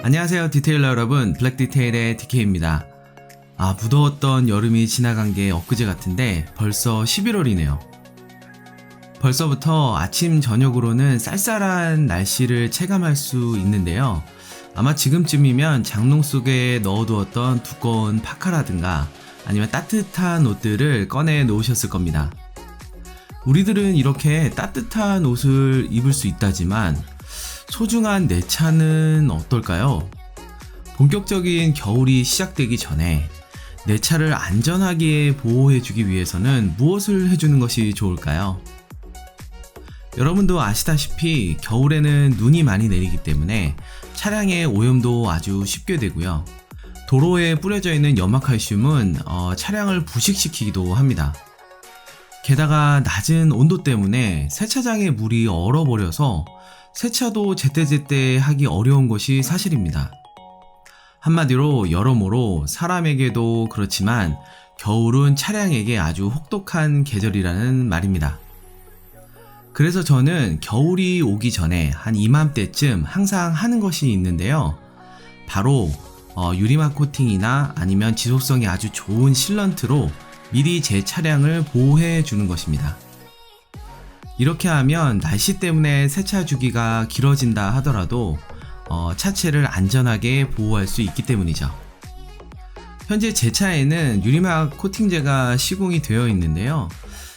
안녕하세요 디테일러 여러분, 블랙디테일의 DK입니다. 무더웠던 여름이 지나간 게 엊그제 같은데 벌써 11월이네요. 벌써부터 아침 저녁으로는 쌀쌀한 날씨를 체감할 수 있는데요. 아마 지금쯤이면 장롱 속에 넣어두었던 두꺼운 파카라든가 아니면 따뜻한 옷들을 꺼내 놓으셨을 겁니다. 우리들은 이렇게 따뜻한 옷을 입을 수 있다지만 소중한 내 차는 어떨까요? 본격적인 겨울이 시작되기 전에 내 차를 안전하게 보호해주기 위해서는 무엇을 해주는 것이 좋을까요? 여러분도 아시다시피 겨울에는 눈이 많이 내리기 때문에 차량의 오염도 아주 쉽게 되고요. 도로에 뿌려져 있는 염화칼슘은 차량을 부식시키기도 합니다. 게다가 낮은 온도 때문에 세차장의 물이 얼어버려서 세차도 제때제때 하기 어려운 것이 사실입니다. 한마디로 여러모로 사람에게도 그렇지만 겨울은 차량에게 아주 혹독한 계절이라는 말입니다. 그래서 저는 겨울이 오기 전에 한 이맘때쯤 항상 하는 것이 있는데요. 바로 유리막 코팅이나 아니면 지속성이 아주 좋은 실런트로 미리 제 차량을 보호해 주는 것입니다. 이렇게 하면 날씨 때문에 세차 주기가 길어진다 하더라도 차체를 안전하게 보호할 수 있기 때문이죠. 현재 제 차에는 유리막 코팅제가 시공이 되어 있는데요.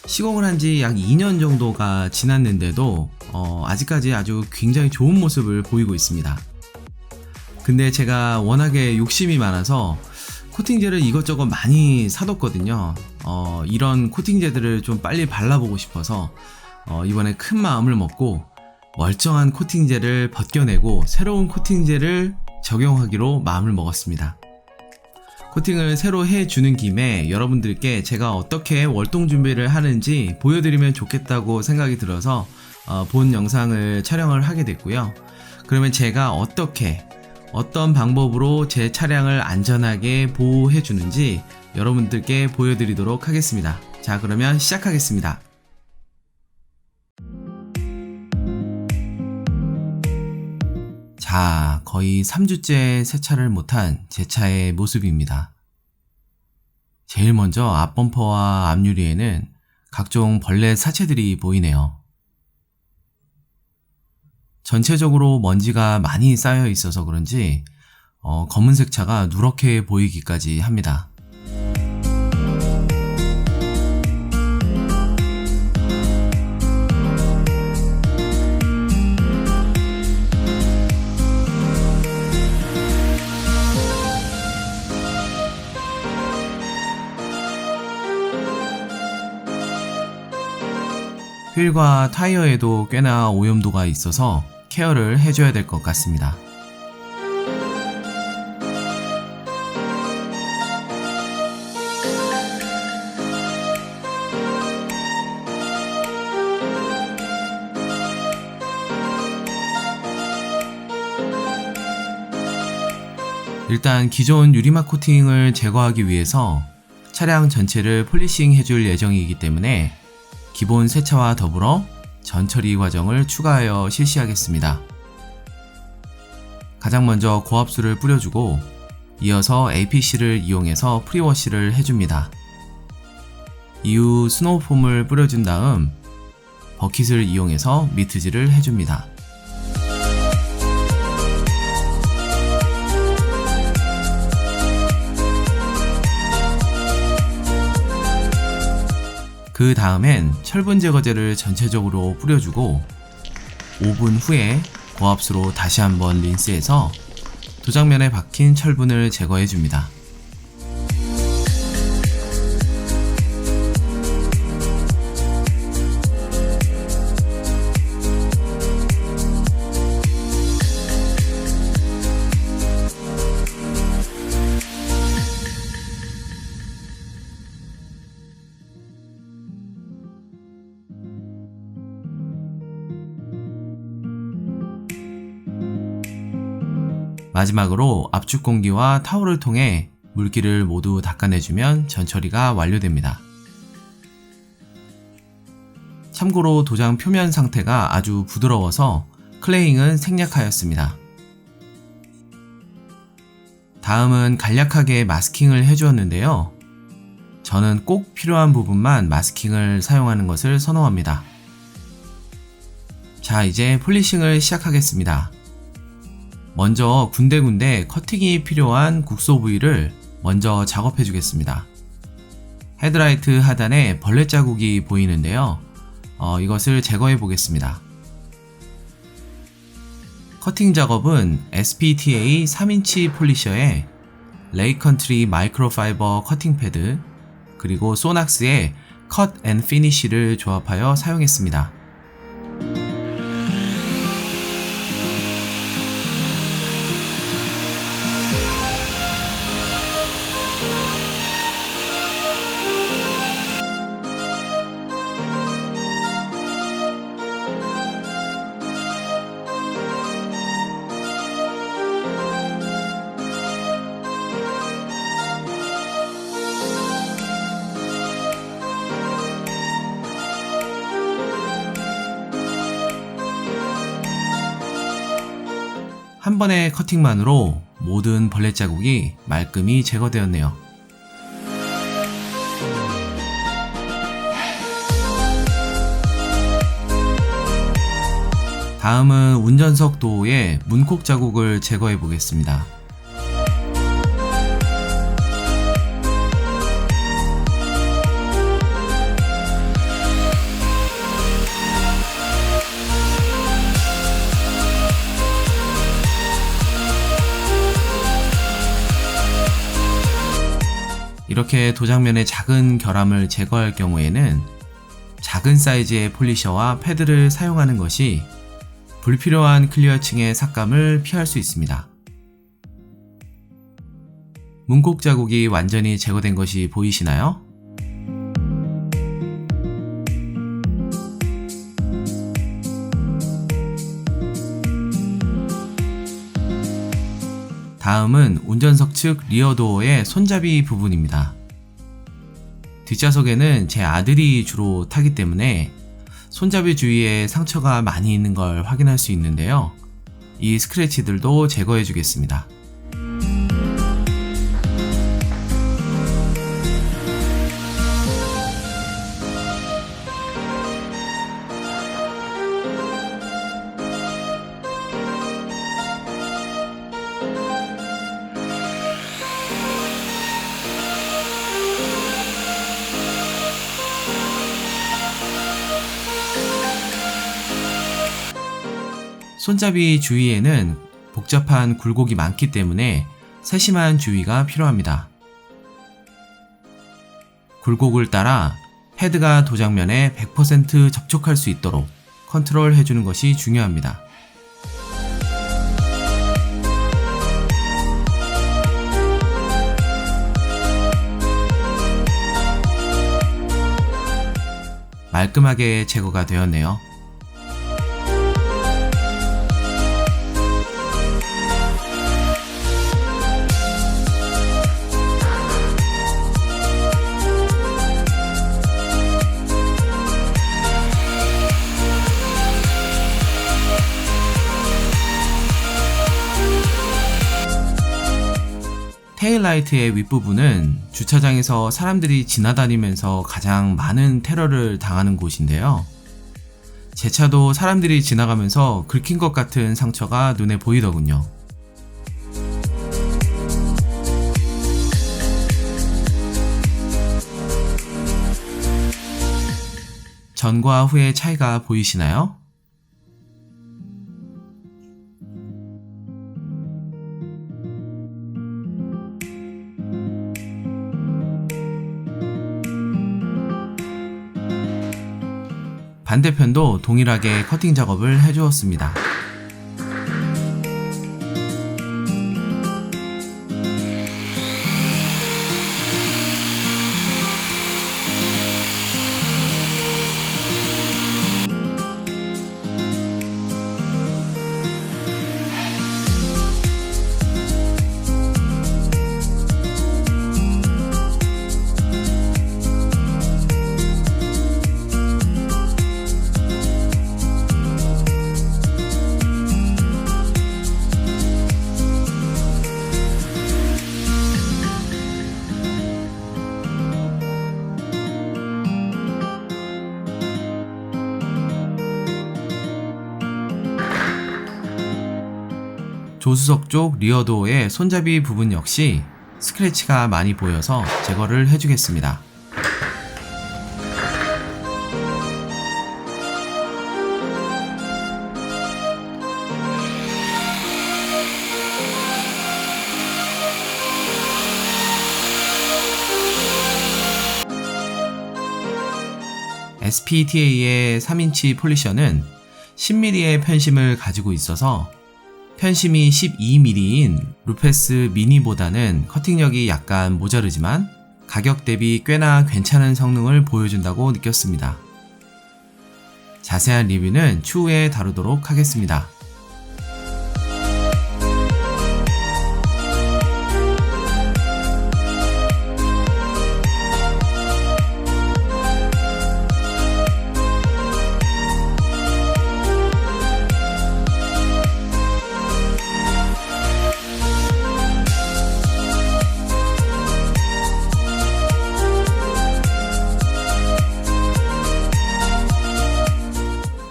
시공을 한 지 약 2년 정도가 지났는데도 아직까지 아주 굉장히 좋은 모습을 보이고 있습니다. 근데 제가 워낙에 욕심이 많아서 코팅제를 이것저것 많이 사뒀거든요. 이런 코팅제들을 좀 빨리 발라보고 싶어서 이번에 큰 마음을 먹고 멀쩡한 코팅제를 벗겨내고 새로운 코팅제를 적용하기로 마음을 먹었습니다. 코팅을 새로 해주는 김에 여러분들께 제가 어떻게 월동 준비를 하는지 보여드리면 좋겠다고 생각이 들어서 본 영상을 촬영을 하게 됐고요. 그러면 제가 어떤 방법으로 제 차량을 안전하게 보호해 주는지 여러분들께 보여드리도록 하겠습니다. 자, 그러면 시작하겠습니다. 자, 거의 3주째 세차를 못한 제 차의 모습입니다. 제일 먼저 앞범퍼와 앞유리에는 각종 벌레 사체들이 보이네요. 전체적으로 먼지가 많이 쌓여 있어서 그런지 검은색 차가 누렇게 보이기까지 합니다. 휠과 타이어에도 꽤나 오염도가 있어서 케어를 해줘야 될 것 같습니다. 일단 기존 유리막 코팅을 제거하기 위해서 차량 전체를 폴리싱 해줄 예정이기 때문에 기본 세차와 더불어 전처리 과정을 추가하여 실시하겠습니다. 가장 먼저 고압수를 뿌려주고 이어서 APC를 이용해서 프리워시를 해줍니다. 이후 스노우폼을 뿌려준 다음 버킷을 이용해서 미트질을 해줍니다. 그 다음엔 철분 제거제를 전체적으로 뿌려주고 5분 후에 고압수로 다시 한번 린스해서 도장면에 박힌 철분을 제거해줍니다. 마지막으로 압축 공기와 타올을 통해 물기를 모두 닦아내주면 전처리가 완료됩니다. 참고로 도장 표면 상태가 아주 부드러워서 클레잉은 생략하였습니다. 다음은 간략하게 마스킹을 해주었는데요. 저는 꼭 필요한 부분만 마스킹을 사용하는 것을 선호합니다. 자, 이제 폴리싱을 시작하겠습니다. 먼저 군데군데 커팅이 필요한 국소 부위를 먼저 작업해 주겠습니다. 헤드라이트 하단에 벌레 자국이 보이는데요. 이것을 제거해 보겠습니다. 커팅 작업은 SPTA 3인치 폴리셔에 레이컨트리 마이크로파이버 커팅 패드 그리고 소낙스의 컷 앤 피니쉬를 조합하여 사용했습니다. 한 번의 커팅만으로 모든 벌레 자국이 말끔히 제거되었네요. 다음은 운전석 도어의 문콕 자국을 제거해 보겠습니다. 이렇게 도장면의 작은 결함을 제거할 경우에는 작은 사이즈의 폴리셔와 패드를 사용하는 것이 불필요한 클리어층의 삭감을 피할 수 있습니다. 문콕 자국이 완전히 제거된 것이 보이시나요? 다음은 운전석 측 리어도어의 손잡이 부분입니다. 뒷좌석에는 제 아들이 주로 타기 때문에 손잡이 주위에 상처가 많이 있는 걸 확인할 수 있는데요. 이 스크래치들도 제거해 주겠습니다. 손잡이 주위에는 복잡한 굴곡이 많기 때문에 세심한 주의가 필요합니다. 굴곡을 따라 헤드가 도장면에 100% 접촉할 수 있도록 컨트롤 해주는 것이 중요합니다. 말끔하게 제거가 되었네요. 테일라이트의 윗부분은 주차장에서 사람들이 지나다니면서 가장 많은 테러를 당하는 곳인데요. 제 차도 사람들이 지나가면서 긁힌 것 같은 상처가 눈에 보이더군요. 전과 후의 차이가 보이시나요? 반대편도 동일하게 커팅 작업을 해주었습니다. 조수석 쪽 리어도어의 손잡이 부분 역시 스크래치가 많이 보여서 제거를 해주겠습니다. SPTA의 3인치 폴리셔는 10mm의 편심을 가지고 있어서 편심이 12mm인 루페스 미니보다는 커팅력이 약간 모자르지만 가격 대비 꽤나 괜찮은 성능을 보여준다고 느꼈습니다. 자세한 리뷰는 추후에 다루도록 하겠습니다.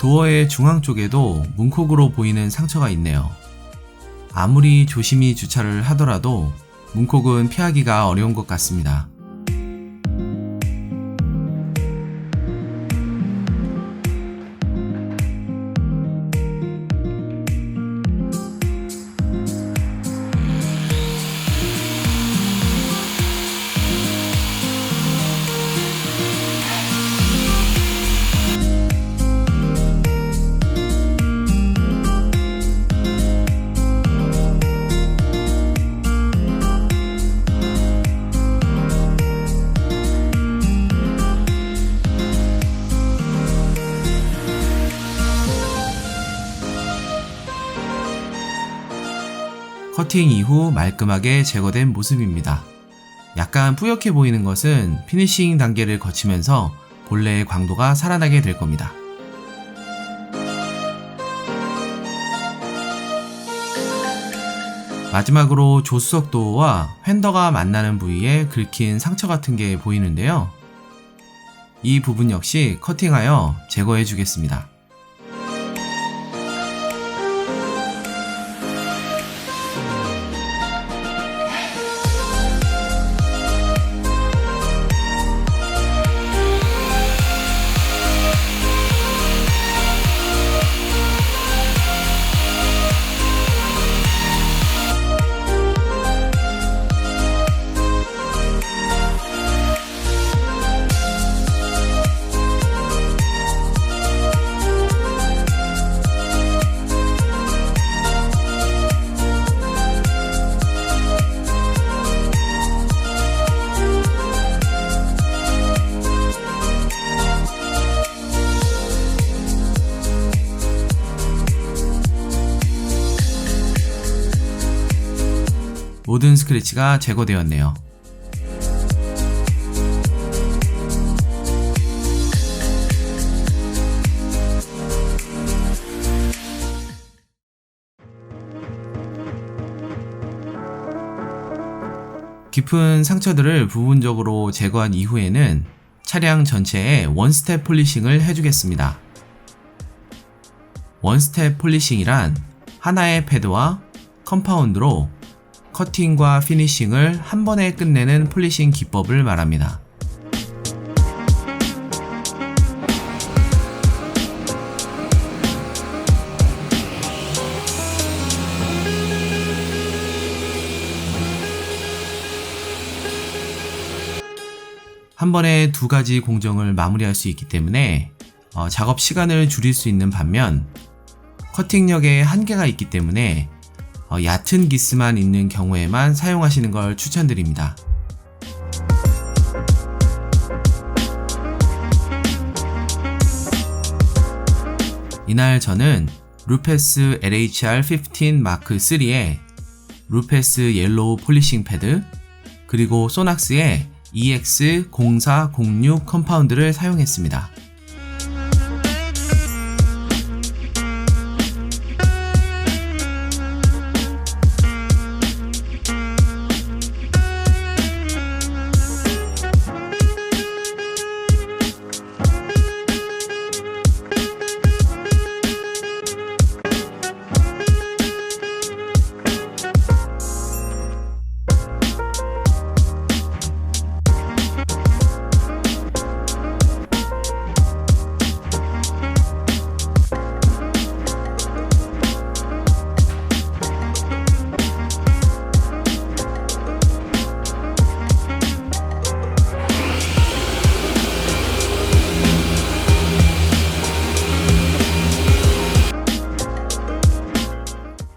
도어의 중앙 쪽에도 문콕으로 보이는 상처가 있네요. 아무리 조심히 주차를 하더라도 문콕은 피하기가 어려운 것 같습니다. 커팅 이후 말끔하게 제거된 모습입니다. 약간 뿌옇게 보이는 것은 피니싱 단계를 거치면서 본래의 광도가 살아나게 될 겁니다. 마지막으로 조수석 도어와 휀더가 만나는 부위에 긁힌 상처 같은 게 보이는데요. 이 부분 역시 커팅하여 제거해 주겠습니다. 모든 스크래치가 제거되었네요. 깊은 상처들을 부분적으로 제거한 이후에는 차량 전체에 원스텝 폴리싱을 해주겠습니다. 원스텝 폴리싱이란 하나의 패드와 컴파운드로 커팅과 피니싱을 한 번에 끝내는 폴리싱 기법을 말합니다. 한 번에 두 가지 공정을 마무리할 수 있기 때문에 작업 시간을 줄일 수 있는 반면 커팅력에 한계가 있기 때문에 얕은 기스만 있는 경우에만 사용하시는 걸 추천드립니다. 이날 저는 루페스 LHR15 마크 3에 루페스 옐로우 폴리싱 패드 그리고 소낙스의 EX0406 컴파운드를 사용했습니다.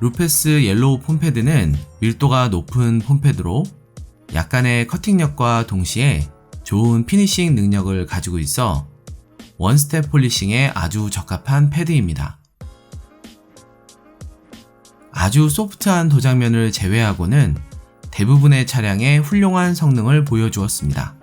루페스 옐로우 폼패드는 밀도가 높은 폼패드로 약간의 커팅력과 동시에 좋은 피니싱 능력을 가지고 있어 원스텝 폴리싱에 아주 적합한 패드입니다. 아주 소프트한 도장면을 제외하고는 대부분의 차량에 훌륭한 성능을 보여주었습니다.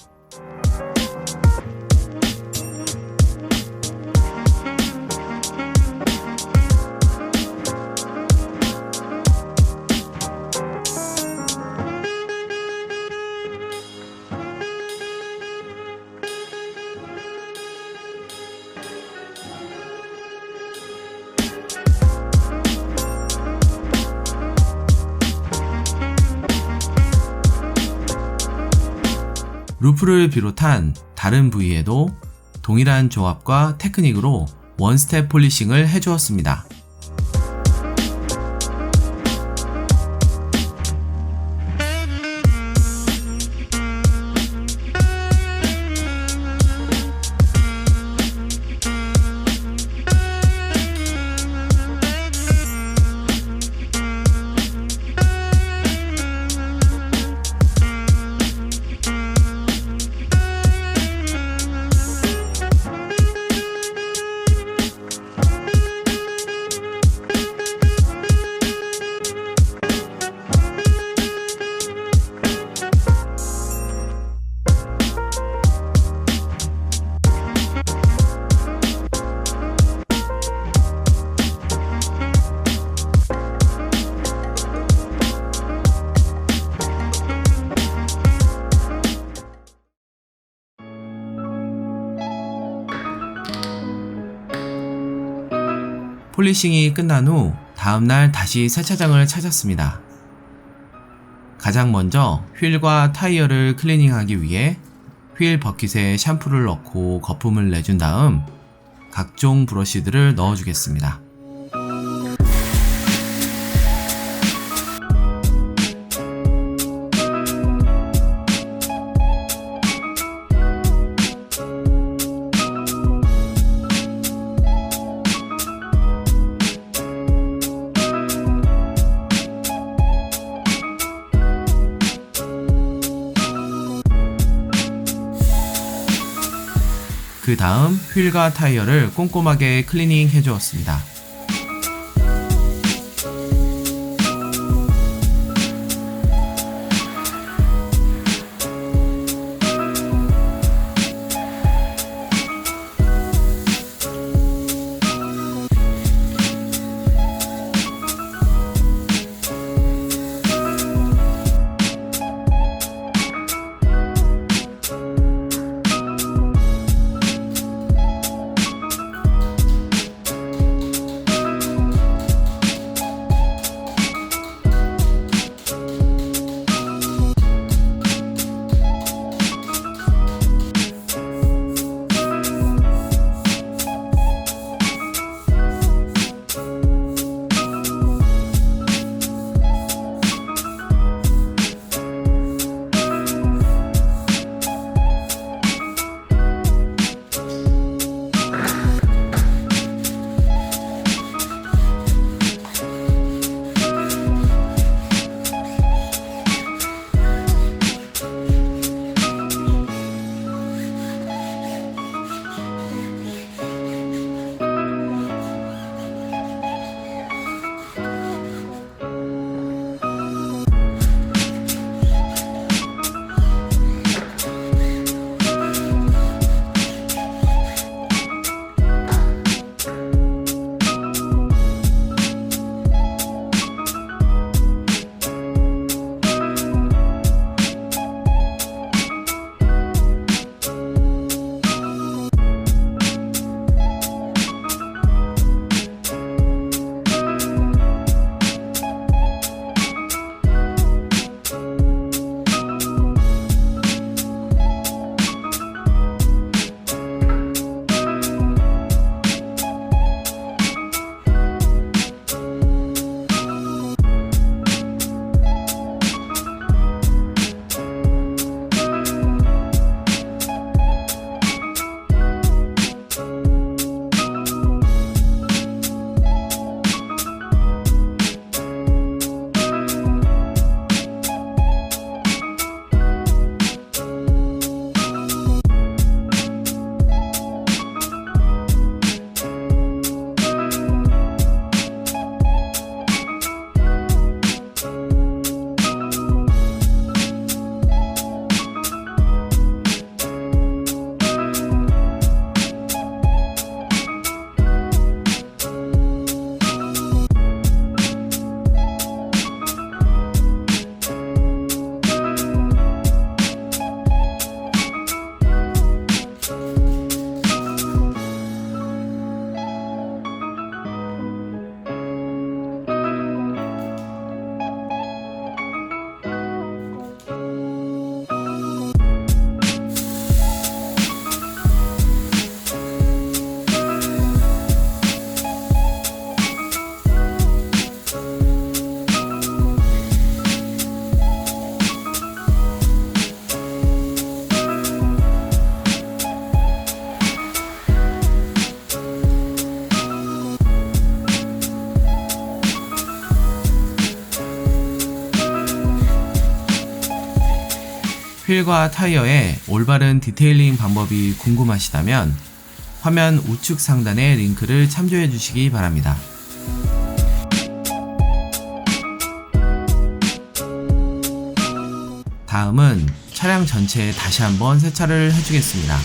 루프를 비롯한 다른 부위에도 동일한 조합과 테크닉으로 원스텝 폴리싱을 해주었습니다. 폴리싱이 끝난 후 다음날 다시 세차장을 찾았습니다. 가장 먼저 휠과 타이어를 클리닝하기 위해 휠 버킷에 샴푸를 넣고 거품을 내준 다음 각종 브러쉬들을 넣어주겠습니다. 그 다음 휠과 타이어를 꼼꼼하게 클리닝 해주었습니다. 휠과 타이어의 올바른 디테일링 방법이 궁금하시다면 화면 우측 상단의 링크를 참조해 주시기 바랍니다. 다음은 차량 전체에 다시 한번 세차를 해주겠습니다.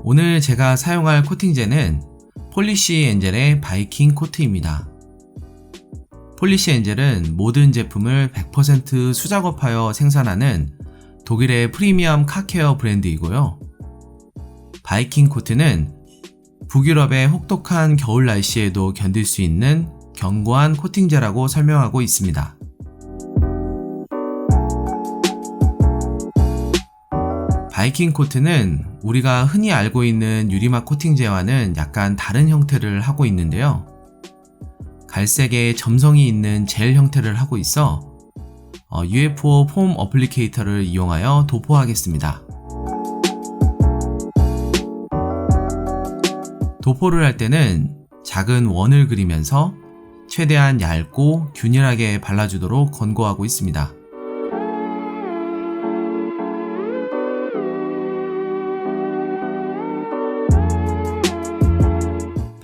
오늘 제가 사용할 코팅제는 폴리시 엔젤의 바이킹 코트입니다. 폴리시 엔젤은 모든 제품을 100% 수작업하여 생산하는 독일의 프리미엄 카케어 브랜드이고요. 바이킹 코트는 북유럽의 혹독한 겨울 날씨에도 견딜 수 있는 견고한 코팅제라고 설명하고 있습니다. 바이킹 코트는 우리가 흔히 알고 있는 유리막 코팅제와는 약간 다른 형태를 하고 있는데요. 갈색의 점성이 있는 젤 형태를 하고 있어 UFO 폼 어플리케이터를 이용하여 도포하겠습니다. 도포를 할 때는 작은 원을 그리면서 최대한 얇고 균일하게 발라주도록 권고하고 있습니다.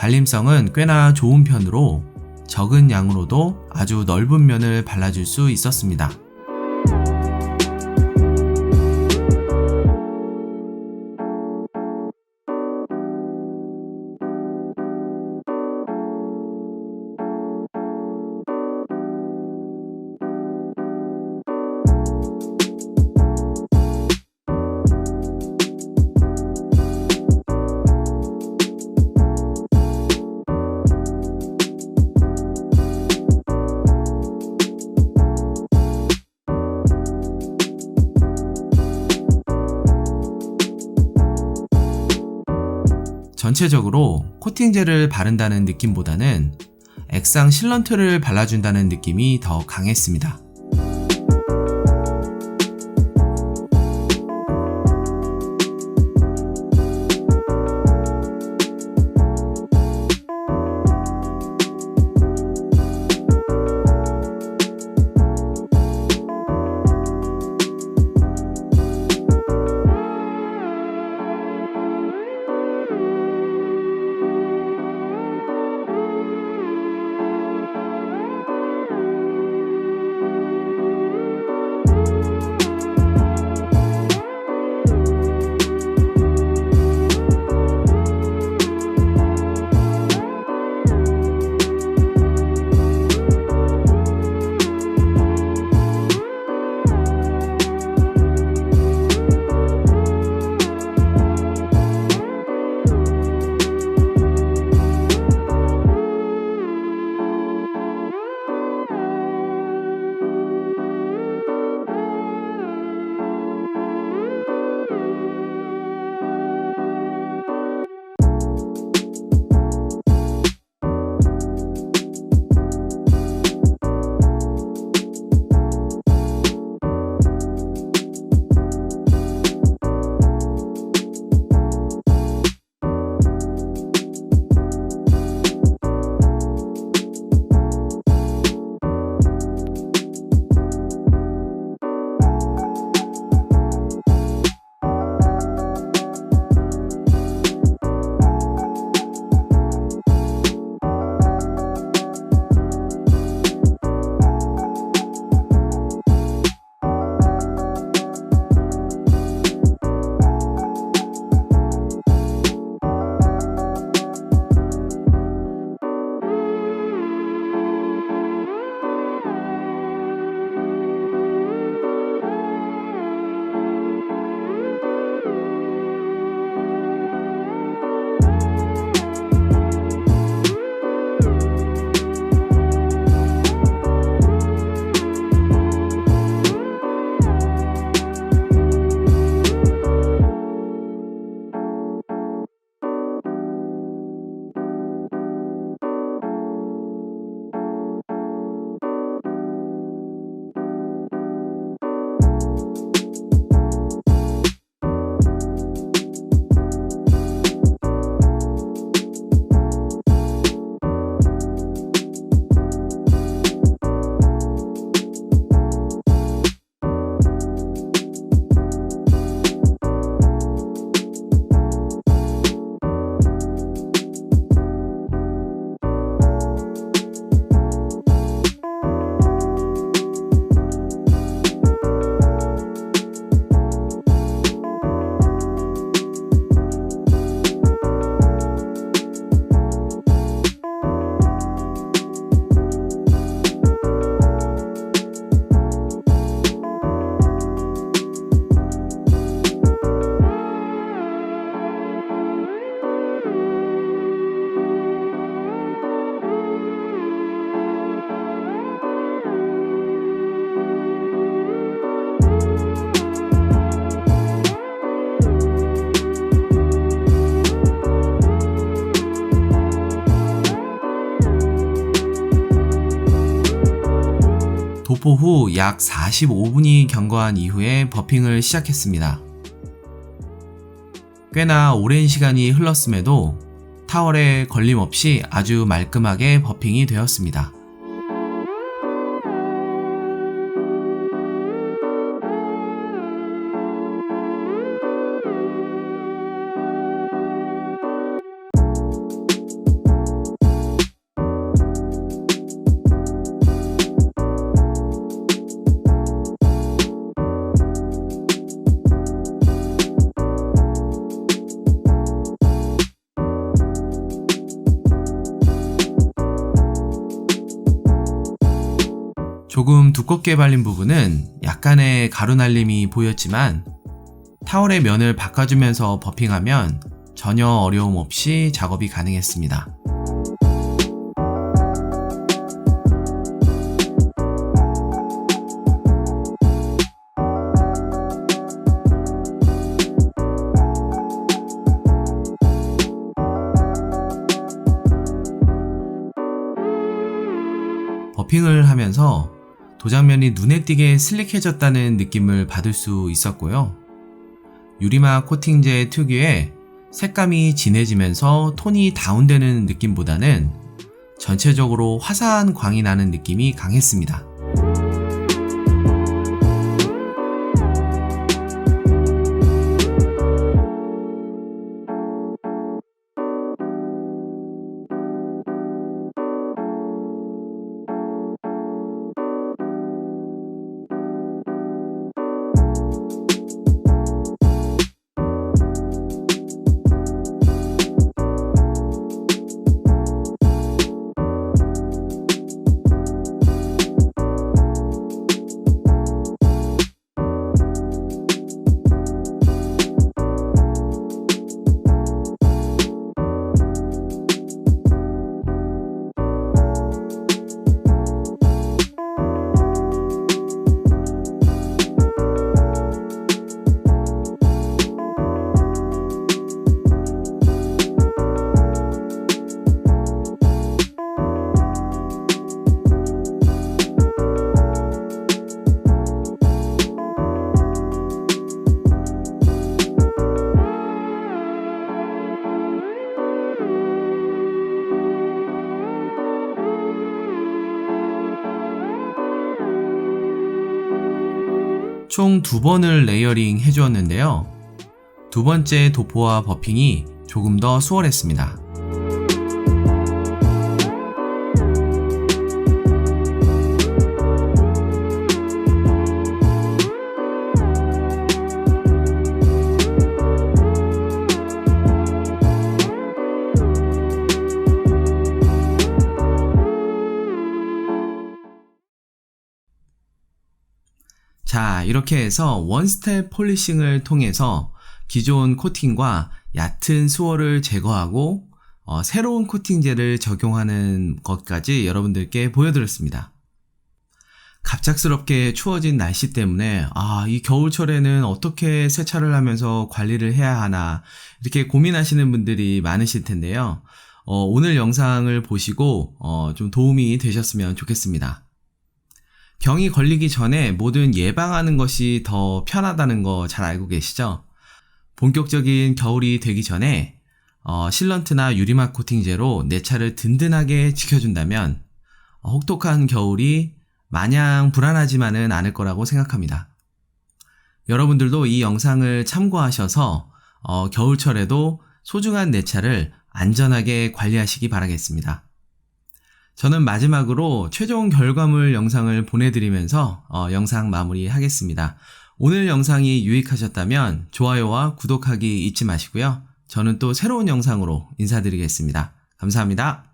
발림성은 꽤나 좋은 편으로 적은 양으로도 아주 넓은 면을 발라줄 수 있었습니다. 전체적으로 코팅제를 바른다는 느낌보다는 액상 실런트를 발라준다는 느낌이 더 강했습니다. 도포 후 약 45분이 경과한 이후에 버핑을 시작했습니다. 꽤나 오랜 시간이 흘렀음에도 타월에 걸림없이 아주 말끔하게 버핑이 되었습니다. 조금 두껍게 발린 부분은 약간의 가루 날림이 보였지만 타월의 면을 바꿔주면서 버핑하면 전혀 어려움 없이 작업이 가능했습니다. 러핑을 하면서 도장면이 눈에 띄게 슬릭해졌다는 느낌을 받을 수 있었고요. 유리막 코팅제 특유의 색감이 진해지면서 톤이 다운되는 느낌보다는 전체적으로 화사한 광이 나는 느낌이 강했습니다. 총 2번을 레이어링 해주었는데요. 두 번째 도포와 버핑이 조금 더 수월했습니다. 자, 이렇게 해서 원스텝 폴리싱을 통해서 기존 코팅과 얕은 수월을 제거하고 새로운 코팅제를 적용하는 것까지 여러분들께 보여드렸습니다. 갑작스럽게 추워진 날씨 때문에 이 겨울철에는 어떻게 세차를 하면서 관리를 해야 하나 이렇게 고민하시는 분들이 많으실 텐데요. 오늘 영상을 보시고 좀 도움이 되셨으면 좋겠습니다. 병이 걸리기 전에 뭐든 예방하는 것이 더 편하다는 거 잘 알고 계시죠? 본격적인 겨울이 되기 전에 실런트나 유리막 코팅제로 내 차를 든든하게 지켜준다면 혹독한 겨울이 마냥 불안하지만은 않을 거라고 생각합니다. 여러분들도 이 영상을 참고하셔서 겨울철에도 소중한 내 차를 안전하게 관리하시기 바라겠습니다. 저는 마지막으로 최종 결과물 영상을 보내드리면서 영상 마무리하겠습니다. 오늘 영상이 유익하셨다면 좋아요와 구독하기 잊지 마시고요. 저는 또 새로운 영상으로 인사드리겠습니다. 감사합니다.